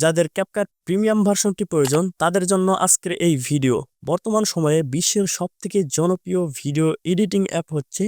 যাদের CapCut premium ভার্সনটি প্রয়োজন তাদের জন্য আজকের এই ভিডিও। বর্তমান সময়ে বিশ্বের সবথেকে জনপ্রিয় ভিডিও এডিটিং অ্যাপ হচ্ছে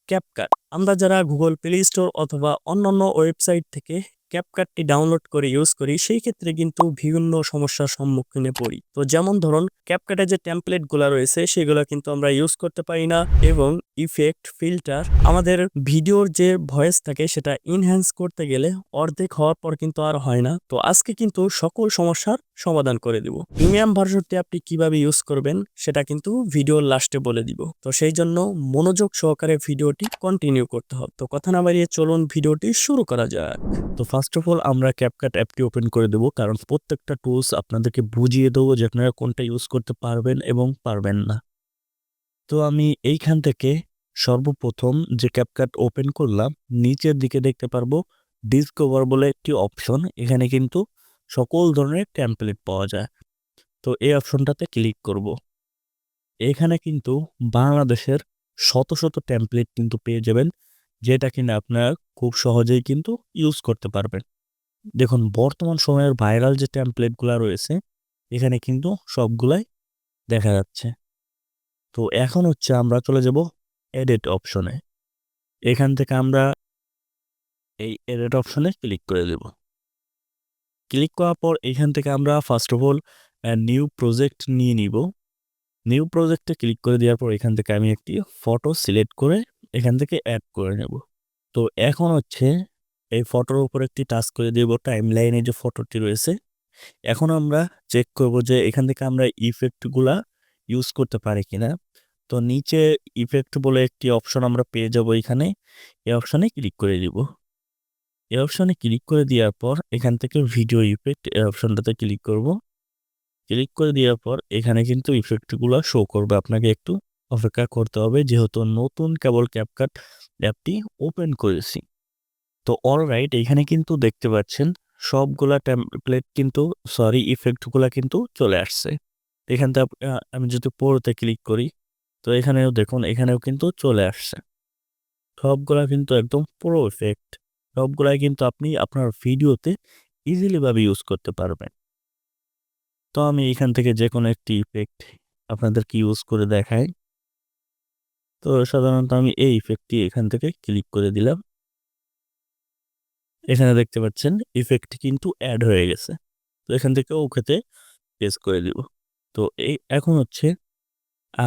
ক্যাপকাট। আমরা যারা গুগল প্লে স্টোর অথবা অন্যান্য ওয়েবসাইট থেকে ক্যাপকাটটি ডাউনলোড করে ইউজ করি, সেই ক্ষেত্রে কিন্তু বিভিন্ন সমস্যার সম্মুখীনে পড়ি। তো যেমন ধরুন, ক্যাপকাটে যে টেমপ্লেটগুলো রয়েছে সেগুলো কিন্তু আমরা ইউজ করতে পারি না, এবং ইফেক্ট, ফিল্টার, আমাদের ভিডিওর যে ভয়েস থাকে সেটা ইনহ্যান্স করতে গেলে অর্ধেক হওয়ার পর কিন্তু আর হয় না। তো আজকে কিন্তু সকল সমস্যার সমাধান করে দিব। প্রিমিয়াম ভার্সনটি আপনি কিভাবে ইউজ করবেন সেটা কিন্তু ভিডিওর লাস্টে বলে দিব। তো সেই জন্য মনোযোগ সহকারে ভিডিওটি কন্টিনিউ করতে হবে। তো কথা না বাড়িয়ে চলুন ভিডিওটি শুরু করা যাক। তো ফার্স্ট অফ অল আমরা ক্যাপকাট অ্যাপটি ওপেন করে দেবো, কারণ প্রত্যেকটা টুলস আপনাদেরকে বুঝিয়ে দেবো যে আপনারা কোনটা ইউজ করতে পারবেন এবং পারবেন না। তো আমি এইখান থেকে সর্বপ্রথম যে ক্যাপকাট ওপেন করলাম, নিচের দিকে দেখতে পারবো ডিসকভার বলে একটি অপশন। এখানে কিন্তু সকল ধরনের টেমপ্লেট পাওয়া যায়। তো এই অপশনটাতে ক্লিক করব। এখানে কিন্তু বাংলাদেশের শত শত টেমপ্লেট কিন্তু পেয়ে যাবেন, যেটা কিনা আপনারা খুব সহজেই কিন্তু ইউজ করতে পারবেন। দেখুন, বর্তমান সময়ের ভাইরাল যে টেমপ্লেটগুলো রয়েছে এখানে কিন্তু সবগুলাই দেখা যাচ্ছে। তো এখন হচ্ছে আমরা চলে যাব এডিট অপশনে। এখান থেকে আমরা এই এডিট অপশনে ক্লিক করে দেব। ক্লিক করার পর এখান থেকে আমরা first of all new project নিয়ে নিব। নিউ প্রজেক্টে ক্লিক করে দেওয়ার পর এখান থেকে আমি একটি ফটো সিলেক্ট করে এখান থেকে অ্যাড করে নেব। তো এখন হচ্ছে এই ফটোর উপর একটি টাচ করে দেব টাইম লাইনে যে ফটোটি রয়েছে। এখন আমরা চেক করব যে এখান থেকে আমরা ইফেক্টগুলা ইউজ করতে পারি কিনা। তো নিচে ইফেক্ট বলে একটি অপশন আমরা পেয়ে যাব এখানে। এই অপশনে ক্লিক করে দিব। এই অপশনে ক্লিক করে দেওয়ার পর এখান থেকে ভিডিও ইফেক্ট এই অপশনটাতে ক্লিক করব। ক্লিক করে দেওয়ার পর এখানে কিন্তু ইফেক্টগুলো শো করবে। আপনাকে একটু অপেক্ষা করতে হবে, যেহেতু নতুন কেবল ক্যাপকাট অ্যাপটি ওপেন করেছি। তো অলরাইট, এখানে কিন্তু দেখতে পাচ্ছেন সবগুলা টেমপ্লেট কিন্তু ইফেক্টগুলা কিন্তু চলে আসছে। এখান থেকে আমি যদি পড়তে ক্লিক করি, তো এখানেও দেখুন, এখানেও কিন্তু চলে আসছে। সবগুলা কিন্তু একদম প্রো ইফেক্ট। সবগুলাই কিন্তু আপনি আপনার ভিডিওতে ইজিলি ভাবে ইউজ করতে পারবেন। তো আমি এখান থেকে যে কোনো একটি ইফেক্ট আপনাদেরকে ইউজ করে দেখাই। তো সাধারণত আমি এই ইফেক্টটি এখান থেকে ক্লিক করে দিলাম। এখানে দেখতে পাচ্ছেন ইফেক্ট কিন্তু অ্যাড হয়ে গেছে। তো এখান থেকে ওকেতে প্রেস করে দিব। তো এখন হচ্ছে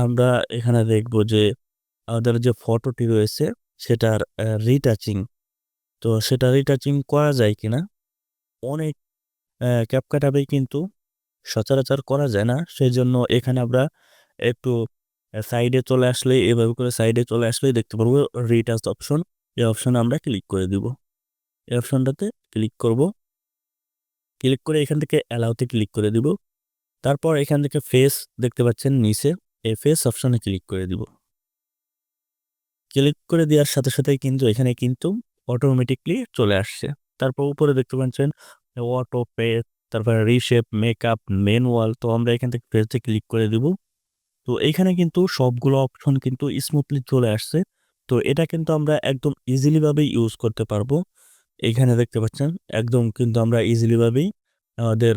আমরা এখানে দেখব যে আমাদের যে ফটোটি রয়েছে সেটার রিটাচিং। তো সেটা রিটাচিং করা যায় কিনা। অনেক ক্যাপকাট অ্যাপে কিন্তু সচরাচর করা যায় না। সেজন্য এখানে আমরা একটু সাইডে চলে আসলে, এভাবে করে সাইডে চলে আসলেই দেখতে পারবো রিটাচ অপশন। এই অপশনে আমরা ক্লিক করে দিব। এই অপশনটাতে ক্লিক করব। ক্লিক করে এখান থেকে অ্যালাউতে ক্লিক করে দিব। তারপর এখান থেকে ফেস দেখতে পাচ্ছেন নিচে, এই ফেস অপশনে ক্লিক করে দিব। ক্লিক করে দেওয়ার সাথে সাথেই কিন্তু এখানে কিন্তু অটোমেটিকলি চলে আসছে। তারপর উপরে দেখতে পাচ্ছেন অটো ফেস, তারপরে রিশেপ, মেকআপ, ম্যানুয়াল। তো আমরা এখান থেকে ফেসে ক্লিক করে দিব। তো এইখানে কিন্তু সবগুলো অপশন কিন্তু স্মুথলি চলে আসছে। তো এটা কিন্তু আমরা একদম ইজিলি ভাবে ইউজ করতে পারবো। এইখানে দেখতে পাচ্ছেন একদম কিন্তু আমরা ইজিলি ভাবেই আমাদের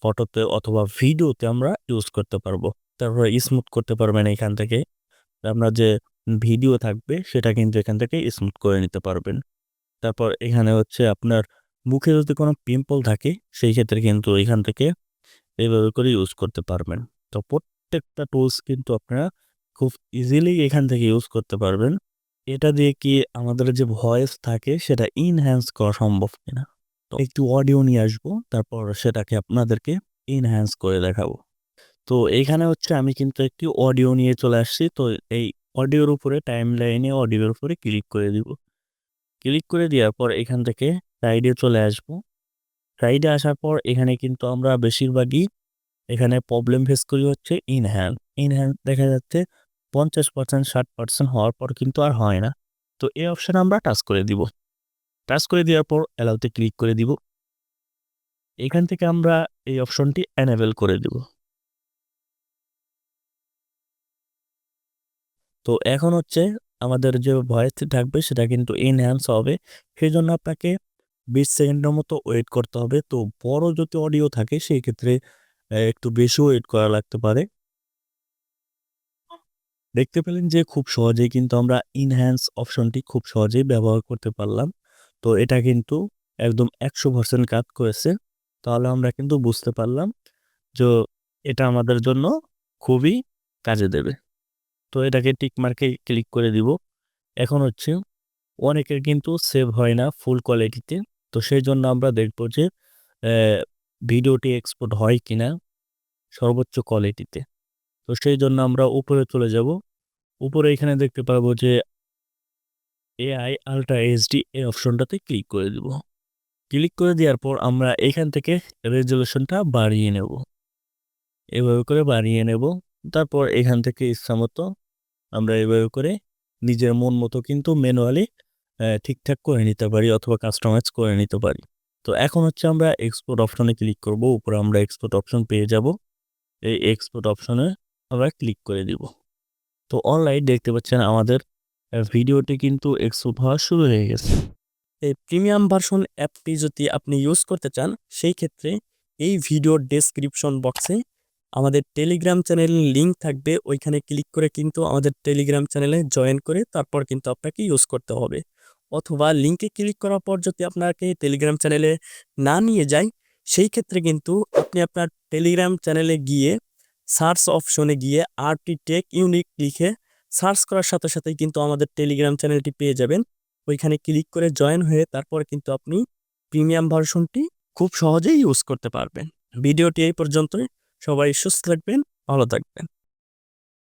ফটোতে অথবা ভিডিওতে আমরা ইউজ করতে পারবো। তারপরে স্মুথ করতে পারবেন এখান থেকে। আপনার যে ভিডিও থাকবে সেটা কিন্তু এখান থেকে স্মুথ করে নিতে পারবেন। তারপর এখানে হচ্ছে আপনার মুখে যদি কোনো পিম্পল থাকে সেই ক্ষেত্রে কিন্তু এখান থেকে এইভাবে করে ইউজ করতে পারবেন। তো প্রত্যেকটা টুলস কিন্তু আপনারা খুব ইজিলি এখান থেকে ইউজ করতে পারবেন। এটা দিয়ে কি আমাদের যে ভয়েস থাকে সেটা ইনহ্যান্স করা সম্ভব কিনা। তো একটু অডিও নিয়ে আসবো, তারপর সেটাকে আপনাদেরকে ইনহ্যান্স করে দেখাবো। তো এইখানে হচ্ছে আমি কিন্তু একটি অডিও নিয়ে চলে আসছি। তো এই অডিওর উপরে টাইম লাইনে অডিওর উপরে ক্লিক করে দিব। ক্লিক করে দেওয়ার পর এখান থেকে সাইডে চলে আসবো। সাইডে আসার পর এখানে কিন্তু আমরা বেশিরভাগই এখানে প্রবলেম ফেস করি হচ্ছে ইনহ্যান্ড দেখা যাচ্ছে 50%, 60% হওয়ার পর কিন্তু আর হয় না। তো এই অপশন আমরা টাচ করে দিব। টাচ করে দেওয়ার পর অ্যালাউতে ক্লিক করে দিব। এখান থেকে আমরা এই অপশনটি এনেবল করে দিব। তো এখন হচ্ছে আমাদের যে ভয়েসটি থাকবে সেটা কিন্তু এনহ্যান্স হবে। সেই জন্য আপনাকে 20 সেকেন্ডের মতো ওয়েট করতে হবে। তো বড় যদি অডিও থাকে সেই ক্ষেত্রে একটু বেশি ওয়েট করা লাগতে পারে। দেখতে পেলেন যে খুব সহজেই কিন্তু আমরা ইনহ্যান্স অপশনটি খুব সহজেই ব্যবহার করতে পারলাম। তো এটা কিন্তু একদম 100% কাজ করেছে। তাহলে আমরা কিন্তু বুঝতে পারলাম যে এটা আমাদের জন্য খুবই কাজে দেবে। তো এটাকে টিক মার্কে ক্লিক করে দিব। এখন হচ্ছে অনেকের কিন্তু সেভ হয় না ফুল কোয়ালিটিতে। তো সেইজন্য আমরা দেখব যে ভিডিওটি এক্সপোর্ট হয় কিনা সর্বোচ্চ কোয়ালিটিতে। তো সেইজন্য আমরা উপরে চলে যাব। উপরে এখানে দেখতে পারবো যে AI আল্ট্রা এইচডি এই অপশনটাতে ক্লিক করে দিব। ক্লিক করে দেওয়ার পর আমরা এখান থেকে রেজোলিউশনটা বাড়িয়ে নেব। এভাবে করে বাড়িয়ে নেব। তারপর এখান থেকে ইচ্ছামতো আমরা এভাবে করে নিজের মন মতো কিন্তু ম্যানুয়ালি ঠিকঠাক করে নিতে পারি অথবা কাস্টমাইজ করে নিতে পারি। তো এখন হচ্ছে আমরা এক্সপোর্ট অপশনে ক্লিক করব। উপরে আমরা এক্সপোর্ট অপশন পেয়ে যাব। এই এক্সপোর্ট অপশনে আমরা ক্লিক করে দিব। তো অলরাইট দেখতে পাচ্ছেন আমাদের ভিডিওটি কিন্তু এক্সপোর্ট হওয়া শুরু হয়ে গেছে। এই প্রিমিয়াম ভার্সন অ্যাপটি যদি আপনি ইউজ করতে চান সেই ক্ষেত্রে এই ভিডিওর ডেসক্রিপশন বক্সে আমাদের টেলিগ্রাম চ্যানেলের লিঙ্ক থাকবে। ওইখানে ক্লিক করে কিন্তু আমাদের টেলিগ্রাম চ্যানেলে জয়েন করে তারপর কিন্তু আপনাকে ইউজ করতে হবে। অথবা লিঙ্কে ক্লিক করার পর যদি আপনাকে টেলিগ্রাম চ্যানেলে না নিয়ে যায় সেই ক্ষেত্রে কিন্তু আপনি আপনার টেলিগ্রাম চ্যানেলে গিয়ে সার্চ অপশনে গিয়ে আরটি টেক ইউনিক লিখে সার্চ করার সাথে সাথেই কিন্তু আমাদের টেলিগ্রাম চ্যানেলটি পেয়ে যাবেন। ওইখানে ক্লিক করে জয়েন হয়ে তারপর কিন্তু আপনি প্রিমিয়াম ভার্সনটি খুব সহজেই ইউজ করতে পারবেন। ভিডিওটি এই পর্যন্তই। সবাই সুস্থ থাকবেন, ভালো থাকবেন।